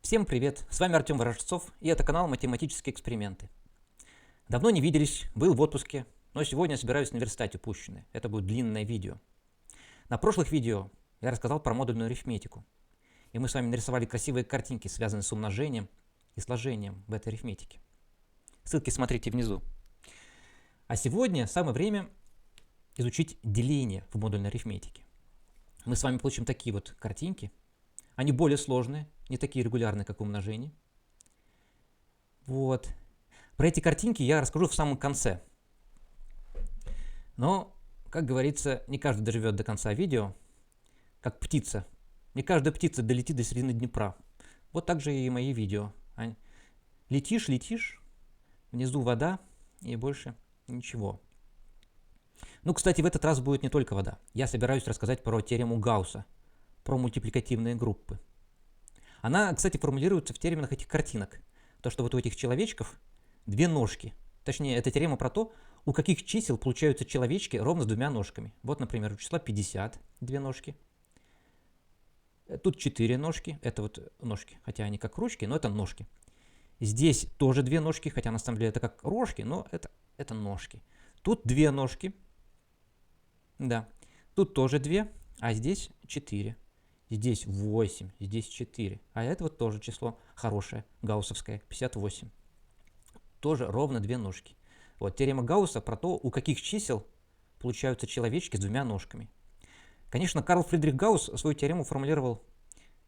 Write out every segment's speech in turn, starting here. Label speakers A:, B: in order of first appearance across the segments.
A: Всем привет! С вами Артем Ворожцов, и это канал «Математические эксперименты». Давно не виделись, был в отпуске, но сегодня собираюсь наверстать упущенное. Это будет длинное видео. На прошлых видео я рассказал про модульную арифметику, и мы с вами нарисовали красивые картинки, связанные с умножением и сложением в этой арифметике. Ссылки смотрите внизу. А сегодня самое время изучить деление в модульной арифметике. Мы с вами получим такие вот картинки. Они более сложные, не такие регулярные, как умножение. Вот. Про эти картинки я расскажу в самом конце. Но, как говорится, не каждый доживет до конца видео, как птица. Не каждая птица долетит до середины Днепра. Вот так же и мои видео. Летишь, летишь, внизу вода и больше ничего. Ну, кстати, в этот раз будет не только вода. Я собираюсь рассказать про теорему Гаусса, про мультипликативные группы. Она, кстати, формулируется в терминах этих картинок. То, что вот у этих человечков две ножки. Точнее, это теорема про то, у каких чисел получаются человечки ровно с двумя ножками. Вот, например, у числа 50 две ножки. Тут 4 ножки. Это вот ножки, хотя они как ручки, но это ножки. Здесь тоже две ножки, хотя на самом деле это как рожки, но это ножки. Тут две ножки. Да. Тут тоже две, а здесь 4. Здесь 8, здесь 4. А это вот тоже число хорошее, гауссовское, 58. Тоже ровно две ножки. Вот теорема Гаусса про то, у каких чисел получаются человечки с двумя ножками. Конечно, Карл Фридрих Гаусс свою теорему формулировал,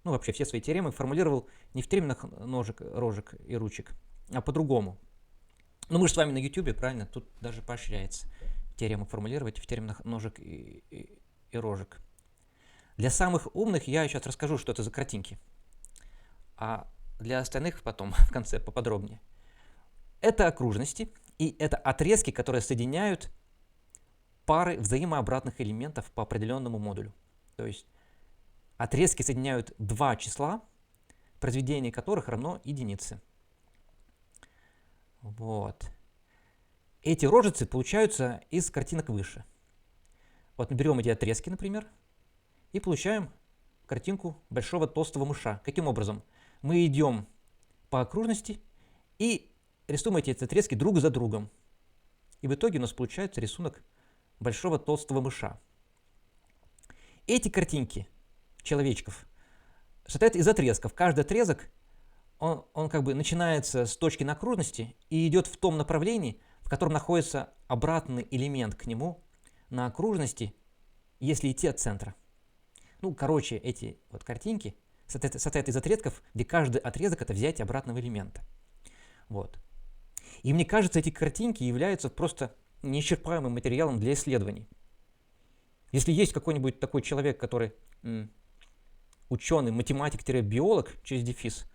A: ну вообще все свои теоремы формулировал не в терминах ножек, рожек и ручек, а по-другому. Но мы же с вами на YouTube, правильно? Тут даже поощряется теорему формулировать в терминах ножек и рожек. Для самых умных я сейчас расскажу, что это за картинки. А для остальных потом, в конце, поподробнее. Это окружности, и это отрезки, которые соединяют пары взаимообратных элементов по определенному модулю. То есть отрезки соединяют два числа, произведение которых равно единице. Вот. Эти рожицы получаются из картинок выше. Вот мы берем эти отрезки, например, и получаем картинку большого толстого мыша. Каким образом? Мы идем по окружности и рисуем эти отрезки друг за другом. И в итоге у нас получается рисунок большого толстого мыша. Эти картинки человечков состоят из отрезков. Каждый отрезок, он как бы начинается с точки на окружности и идет в том направлении, в котором находится обратный элемент к нему на окружности, если идти от центра. Ну, короче, эти вот картинки состоят из отрезков, где каждый отрезок – это взятие обратного элемента. Вот. И мне кажется, эти картинки являются просто неисчерпаемым материалом для исследований. Если есть какой-нибудь такой человек, который ученый, математик-биолог через дефис,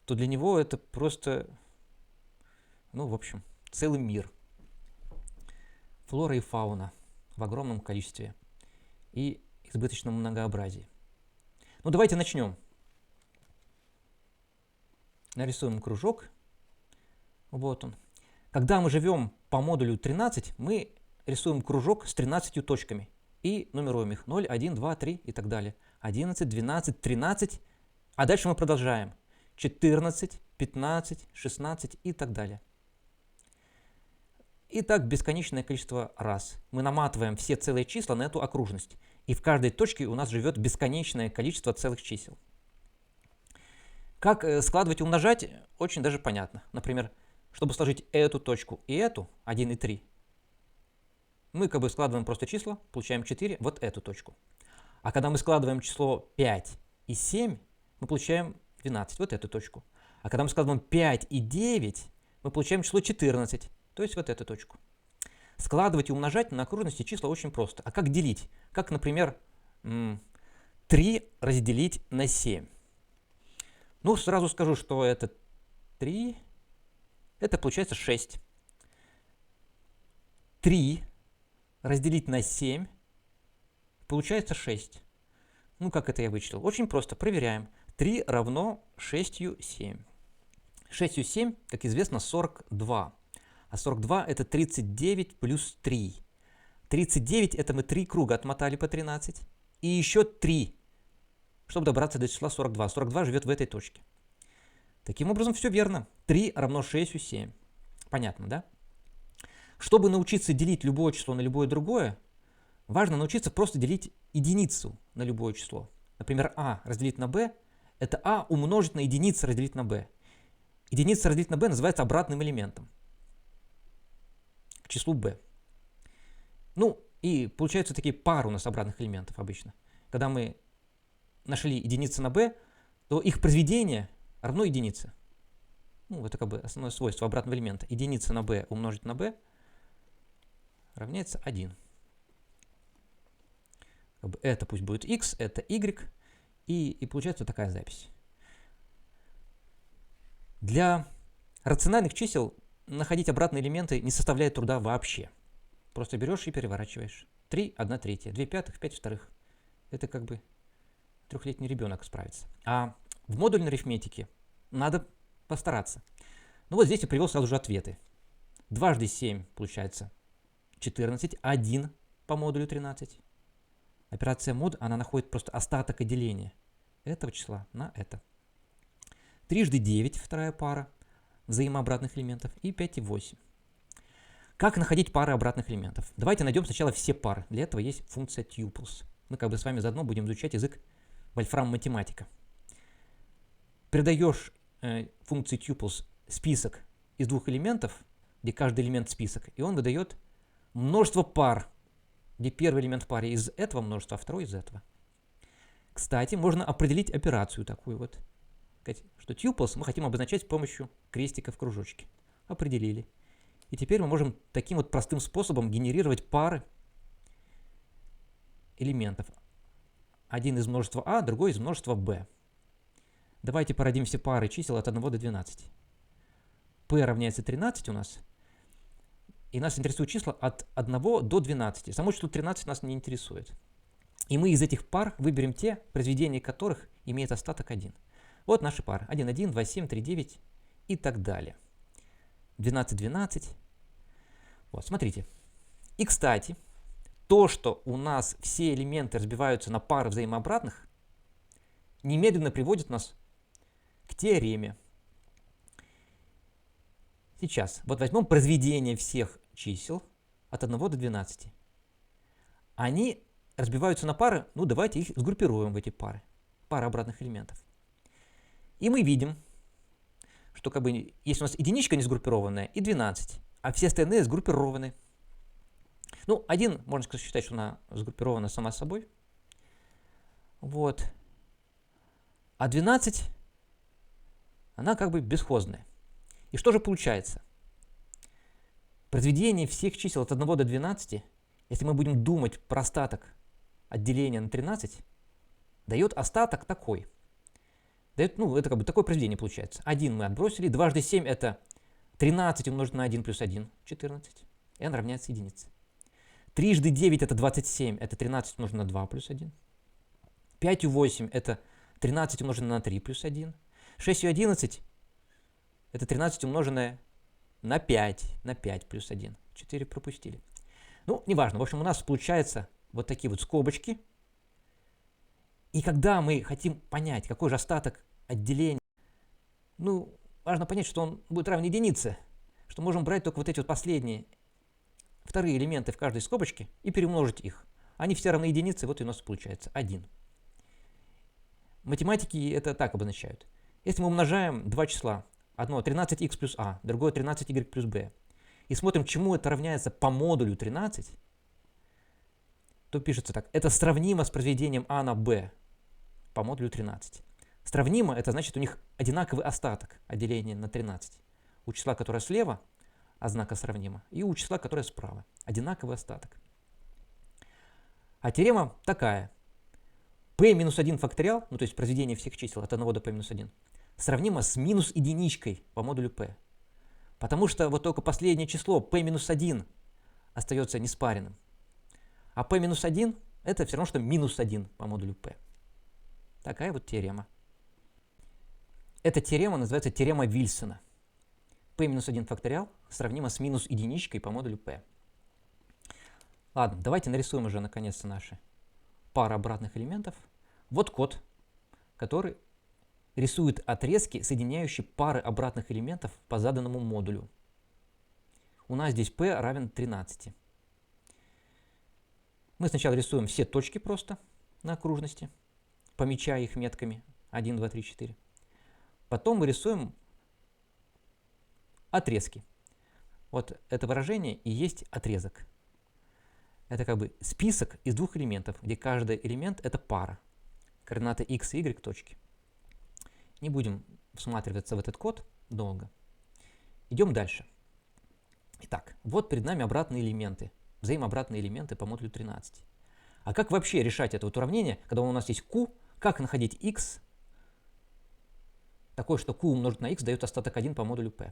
A: то для него это просто, ну, в общем, целый мир. Флора и фауна в огромном количестве. И избыточном многообразии. Ну, давайте начнем. Нарисуем кружок. Вот он. Когда мы живем по модулю 13, мы рисуем кружок с 13 точками и нумеруем их 0, 1, 2, 3 и так далее. 11, 12, 13. А дальше мы продолжаем. 14, 15, 16 и так далее. И так бесконечное количество раз. Мы наматываем все целые числа на эту окружность. И в каждой точке у нас живет бесконечное количество целых чисел. Как складывать и умножать, очень даже понятно. Например, чтобы сложить эту точку и эту, 1 и 3, мы как бы складываем просто числа, получаем 4, вот эту точку. А когда мы складываем число 5 и 7, мы получаем 12, вот эту точку. А когда мы складываем 5 и 9, мы получаем число 14, то есть вот эту точку. Складывать и умножать на окружности числа очень просто. А как делить? Как, например, 3 разделить на 7. Ну, сразу скажу, что это 3, это получается 6. 3 разделить на 7, получается 6. Ну, как это я вычислил? Очень просто, проверяем. 3 равно 6, 7. 6, 7, как известно, 42. А 42 это 39 плюс 3. 39 это мы 3 круга отмотали по 13. И еще 3, чтобы добраться до числа 42. 42 живет в этой точке. Таким образом, все верно. 3 равно 6 7. Понятно, да? Чтобы научиться делить любое число на любое другое, важно научиться просто делить единицу на любое число. Например, а разделить на b – это а умножить на единицу разделить на b. Единица разделить на b называется обратным элементом к числу b. Ну, и получаются такие пары у нас обратных элементов обычно. Когда мы нашли единицы на b, то их произведение равно единице. Ну, это как бы основное свойство обратного элемента. Единица на b умножить на b равняется 1. Как бы это пусть будет x, это y, и получается такая запись. Для рациональных чисел находить обратные элементы не составляет труда вообще. Просто берешь и переворачиваешь. 3, 1 третья, 2 пятых, 5 вторых. Это как бы трехлетний ребенок справится. А в модульной арифметике надо постараться. Ну вот здесь я привел сразу же ответы. Дважды 7 получается 14, 1 по модулю 13. Операция мод, она находит просто остаток деления этого числа на это. Трижды 9, вторая пара взаимообратных элементов, и 5 и 8. Как находить пары обратных элементов? Давайте найдем сначала все пары. Для этого есть функция tuples. Мы как бы с вами заодно будем изучать язык вольфрам-математика. Передаешь функции tuples список из двух элементов, где каждый элемент список, и он выдает множество пар, где первый элемент в паре из этого множества, а второй из этого. Кстати, можно определить операцию такую вот, что tuples мы хотим обозначать с помощью крестика в кружочке. Определили. И теперь мы можем таким вот простым способом генерировать пары элементов. Один из множества а, другой из множества b. Давайте породим все пары чисел от 1 до 12. p равняется 13 у нас. И нас интересуют числа от 1 до 12. Само число 13 нас не интересует. И мы из этих пар выберем те, произведения которых имеет остаток 1. Вот наши пары. 1, 1, 2, 7, 3, 9 и так далее. 12, 12. Вот, смотрите. И, кстати, то, что у нас все элементы разбиваются на пары взаимообратных, немедленно приводит нас к теореме. Сейчас, вот возьмем произведение всех чисел от 1 до 12. Они разбиваются на пары, ну давайте их сгруппируем в эти пары, пары обратных элементов. И мы видим, что как бы есть у нас единичка не сгруппированная и 12, а все остальные сгруппированы. Ну, 1, можно считать, что она сгруппирована сама собой. Вот. А 12, она как бы бесхозная. И что же получается? Произведение всех чисел от 1 до 12, если мы будем думать про остаток от деления на 13, дает остаток такой. Дает, ну, это как бы такое произведение получается. 1 мы отбросили, дважды 7 это 13 умножить на 1 плюс 1, 14. n равняется единице. Трижды 9 это 27, это 13 умножить на 2 плюс 1. 5 и 8 это 13 умноженное на 3 плюс 1. 6 и 11 это 13 умноженное на 5 плюс 1. 4 пропустили. Ну, неважно. В общем, у нас получается вот такие вот скобочки. И когда мы хотим понять, какой же остаток отделения, ну, важно понять, что он будет равен единице, что можем брать только вот эти вот последние, вторые элементы в каждой скобочке и перемножить их. Они все равны единице, вот и у нас получается 1. Математики это так обозначают. Если мы умножаем два числа, одно 13х плюс а, другое 13y плюс b, и смотрим, чему это равняется по модулю 13, то пишется так. Это сравнимо с произведением а на b по модулю 13. Сравнимо, это значит, у них одинаковый остаток от деления на 13. У числа, которое слева, от знака сравнимо, и у числа, которое справа. Одинаковый остаток. А теорема такая. p минус 1 факториал, ну то есть произведение всех чисел от 1 до p минус 1, сравнимо с минус единичкой по модулю p. Потому что вот только последнее число p минус 1 остается неспаренным. А p минус 1 это все равно, что минус 1 по модулю p. Такая вот теорема. Эта теорема называется теорема Вильсона. p минус 1 факториал сравнимо с минус единичкой по модулю p. Ладно, давайте нарисуем уже наконец-то наши пары обратных элементов. Вот код, который рисует отрезки, соединяющие пары обратных элементов по заданному модулю. У нас здесь p равен 13. Мы сначала рисуем все точки просто на окружности, помечая их метками 1, 2, 3, 4. Потом мы рисуем отрезки. Вот это выражение и есть отрезок. Это как бы список из двух элементов, где каждый элемент это пара. Координаты x и y точки. Не будем всматриваться в этот код долго. Идем дальше. Итак, вот перед нами обратные элементы, взаимообратные элементы по модулю 13. А как вообще решать это вот уравнение, когда у нас есть q, как находить x, такое, что q умножить на x дает остаток 1 по модулю p?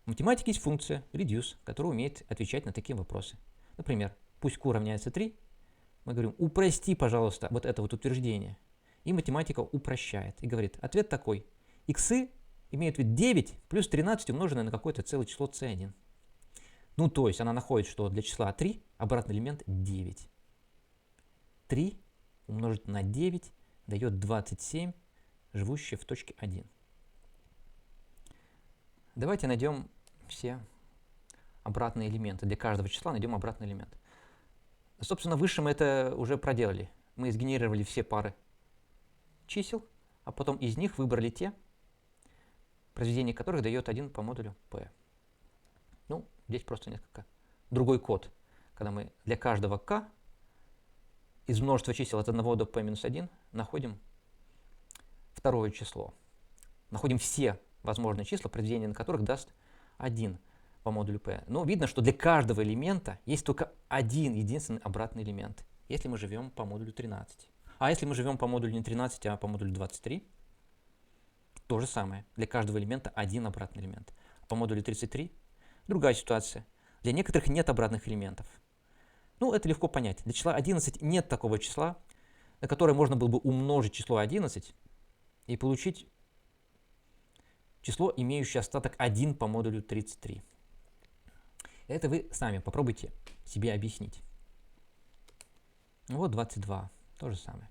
A: В математике есть функция reduce, которая умеет отвечать на такие вопросы. Например, пусть q равняется 3, мы говорим, упрости, пожалуйста, вот это вот утверждение. И математика упрощает и говорит, ответ такой, иксы имеют вид 9 плюс 13 умноженное на какое-то целое число c1. Ну, то есть она находит, что для числа 3 обратный элемент 9. 3 умножить на 9 дает 27, живущие в точке 1. Давайте найдем все обратные элементы. Для каждого числа найдем обратный элемент. Собственно, выше мы это уже проделали. Мы сгенерировали все пары чисел, а потом из них выбрали те, произведение которых дает 1 по модулю p. Ну, здесь просто несколько другой код, когда мы для каждого k из множества чисел от 1 до p минус 1 находим второе число. Находим все возможные числа, произведение на которых даст 1 по модулю p. Но видно, что для каждого элемента есть только один единственный обратный элемент, если мы живем по модулю 13. А если мы живем по модулю не 13, а по модулю 23, то же самое. Для каждого элемента один обратный элемент. По модулю 33 другая ситуация. Для некоторых нет обратных элементов. Ну, это легко понять. Для числа 11 нет такого числа, на которое можно было бы умножить число 11 и получить число, имеющее остаток 1 по модулю 33. Это вы сами попробуйте себе объяснить. Вот 22. То же самое.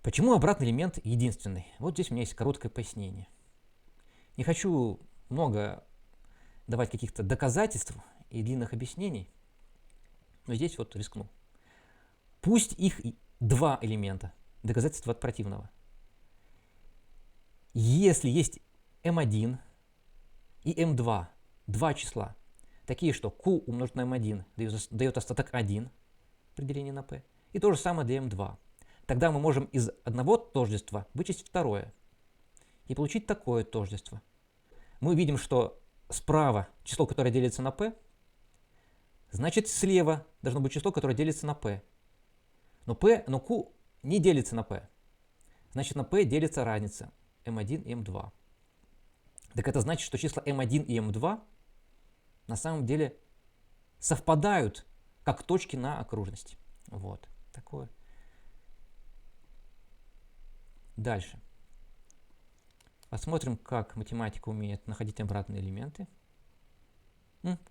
A: Почему обратный элемент единственный? Вот здесь у меня есть короткое пояснение. Не хочу много давать каких-то доказательств и длинных объяснений, но здесь вот рискну. Пусть их два элемента, доказательство от противного. Если есть m1 и m2, два числа, такие, что q умножить на m1 дает остаток 1 при делении на p, и то же самое для m2, тогда мы можем из одного тождества вычесть второе и получить такое тождество. Мы видим, что справа число, которое делится на p, значит слева должно быть число, которое делится на p. Но q не делится на p. Значит, на p делится разница m1 и m2. Так это значит, что числа m1 и m2 на самом деле совпадают как точки на окружности. Вот такое. Дальше. Посмотрим, как математика умеет находить обратные элементы.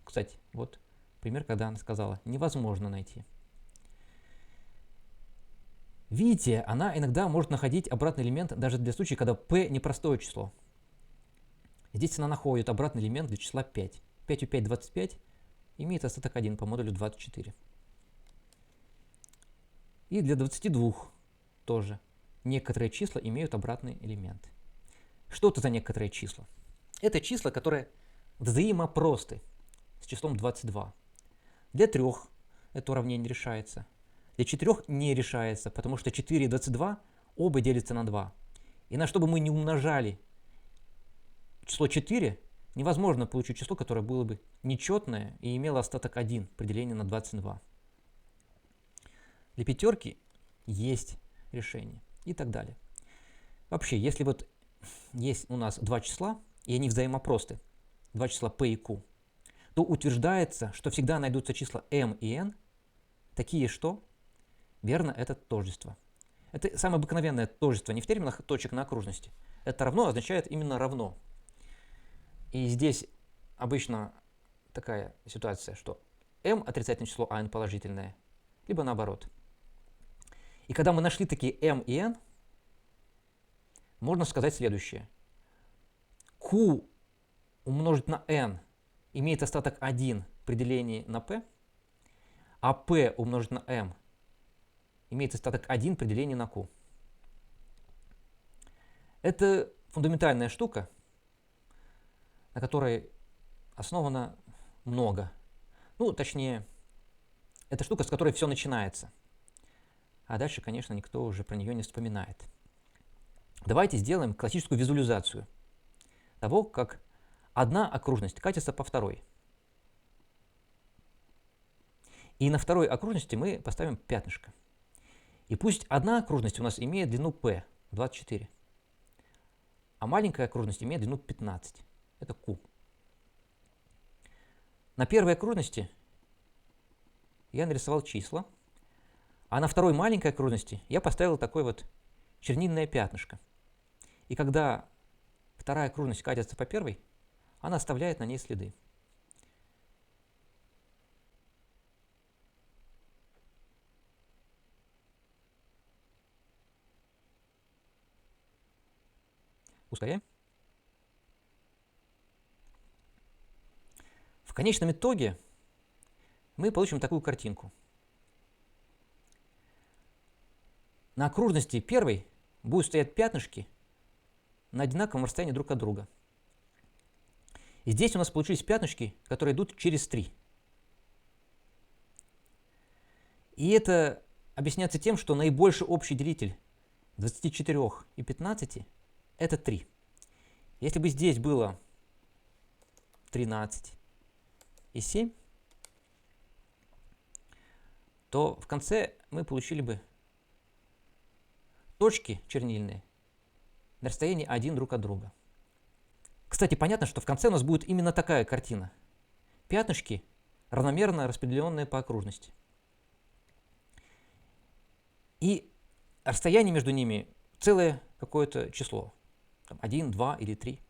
A: Кстати, вот пример, когда она сказала, невозможно найти. Видите, она иногда может находить обратный элемент даже для случая, когда p непростое число. Здесь она находит обратный элемент для числа 5. 5 у 5 25 имеет остаток 1 по модулю 24. И для 22 тоже некоторые числа имеют обратный элемент. Что это за некоторые числа? Это числа, которые взаимопросты с числом 22. Для 3 это уравнение решается. Для 4 не решается, потому что 4 и 22 оба делятся на 2. И чтобы мы не умножали число 4, невозможно получить число, которое было бы нечетное и имело остаток 1 при делении на 22. Для 5 есть решение и так далее. Вообще, если вот есть у нас два числа, и они взаимопросты, два числа p и q, то утверждается, что всегда найдутся числа m и n, такие что, верно, это тождество. Это самое обыкновенное тождество, не в терминах точек на окружности. Это равно означает именно равно. И здесь обычно такая ситуация, что m отрицательное число, а n положительное, либо наоборот. И когда мы нашли такие m и n, можно сказать следующее. Q умножить на n имеет остаток 1 при делении на p, а p умножить на m имеет остаток 1 при делении на q. Это фундаментальная штука, на которой основано много. Ну, точнее, это штука, с которой все начинается. А дальше, конечно, никто уже про нее не вспоминает. Давайте сделаем классическую визуализацию того, как одна окружность катится по второй. И на второй окружности мы поставим пятнышко. И пусть одна окружность у нас имеет длину p, 24, а маленькая окружность имеет длину 15, это q. На первой окружности я нарисовал числа, а на второй маленькой окружности я поставил такое вот чернильное пятнышко. И когда вторая окружность катится по первой, она оставляет на ней следы. Ускоряем. В конечном итоге мы получим такую картинку. На окружности первой будут стоять пятнышки на одинаковом расстоянии друг от друга. И здесь у нас получились пятнышки, которые идут через 3. И это объясняется тем, что наибольший общий делитель 24 и 15 – это 3. Если бы здесь было 13 и 7, то в конце мы получили бы точки чернильные на расстоянии 1 друг от друга. Кстати, понятно, что в конце у нас будет именно такая картина. Пятнышки, равномерно распределенные по окружности. И расстояние между ними целое какое-то число. 1, 2 или 3.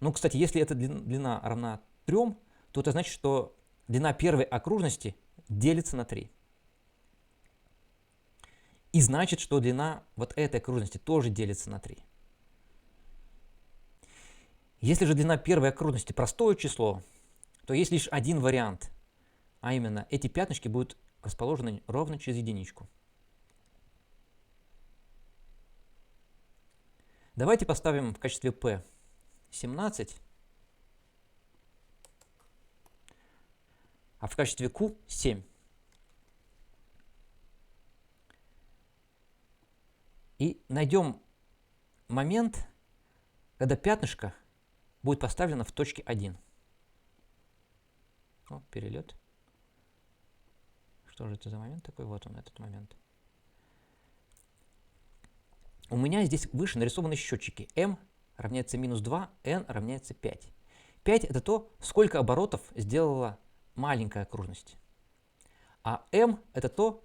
A: Ну, кстати, если эта длина равна 3, то это значит, что длина первой окружности делится на 3. И значит, что длина вот этой окружности тоже делится на 3. Если же длина первой окружности простое число, то есть лишь один вариант, а именно эти пятнышки будут расположены ровно через единичку. Давайте поставим в качестве p 17, а в качестве q 7. И найдем момент, когда пятнышко будет поставлено в точке 1. О, перелет. Что же это за момент такой? Вот он, этот момент. У меня здесь выше нарисованы счетчики. m равняется минус 2, n равняется 5. 5 это то, сколько оборотов сделала маленькая окружность. А m это то,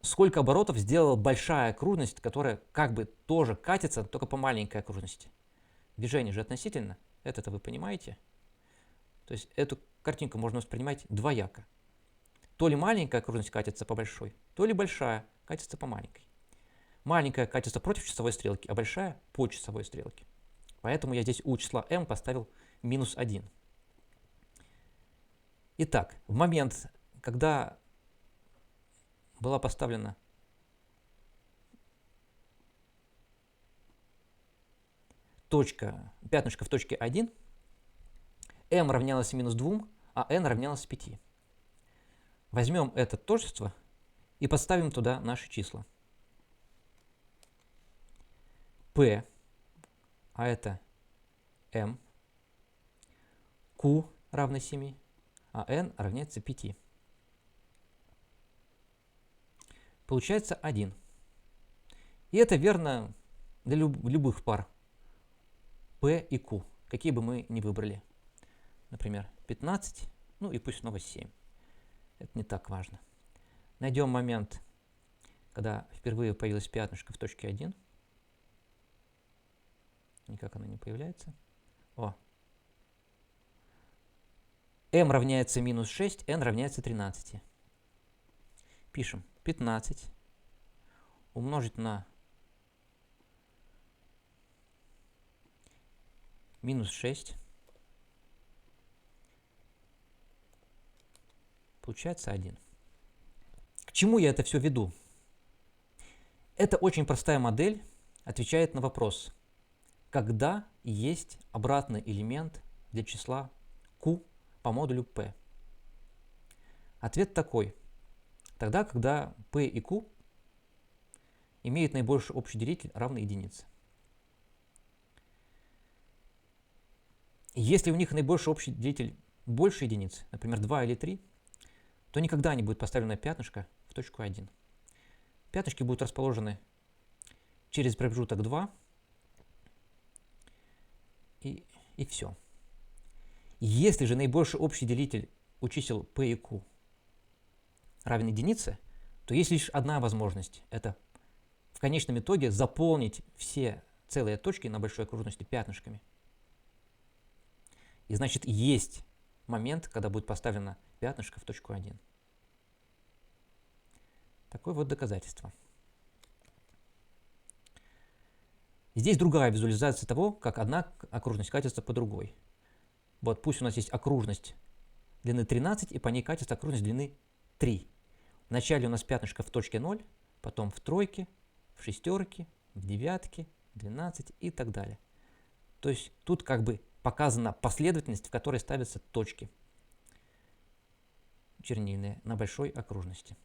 A: сколько оборотов сделала большая окружность, которая как бы тоже катится, только по маленькой окружности. Движение же относительно, это вы понимаете. То есть эту картинку можно воспринимать двояко. То ли маленькая окружность катится по большой, то ли большая катится по маленькой. Маленькая катится против часовой стрелки, а большая по часовой стрелке. Поэтому я здесь у числа m поставил минус 1. Итак, в момент, когда была поставлена пятнышко в точке 1, m равнялось минус 2, а n равнялось 5. Возьмем это тождество и подставим туда наши числа. p, а это m, q равно 7, а n равняется 5. Получается 1. И это верно для любых пар p и q, какие бы мы ни выбрали. Например, 15, ну и пусть снова 7. Это не так важно. Найдем момент, когда впервые появилось пятнышко в точке 1. Никак оно не появляется. О. m равняется минус 6, n равняется 13. Пишем 15 умножить на минус 6. Получается 1. К чему я это все веду? Это очень простая модель, отвечает на вопрос, когда есть обратный элемент для числа q по модулю p. Ответ такой. Тогда, когда p и q имеют наибольший общий делитель равный единице. Если у них наибольший общий делитель больше единицы, например, 2 или 3, то никогда не будет поставлено пятнышко в точку 1. Пятнышки будут расположены через промежуток 2, и все. Если же наибольший общий делитель у чисел p и q равен единице, то есть лишь одна возможность. Это в конечном итоге заполнить все целые точки на большой окружности пятнышками. И значит, есть момент, когда будет поставлено пятнышко в точку 1. Такое вот доказательство. Здесь другая визуализация того, как одна окружность катится по другой. Вот пусть у нас есть окружность длины 13, и по ней катится окружность длины 3. Вначале у нас пятнышко в точке 0, потом в тройке, в шестерке, в девятке, 12 и так далее. То есть тут как бы показана последовательность, в которой ставятся точки чернильные на большой окружности.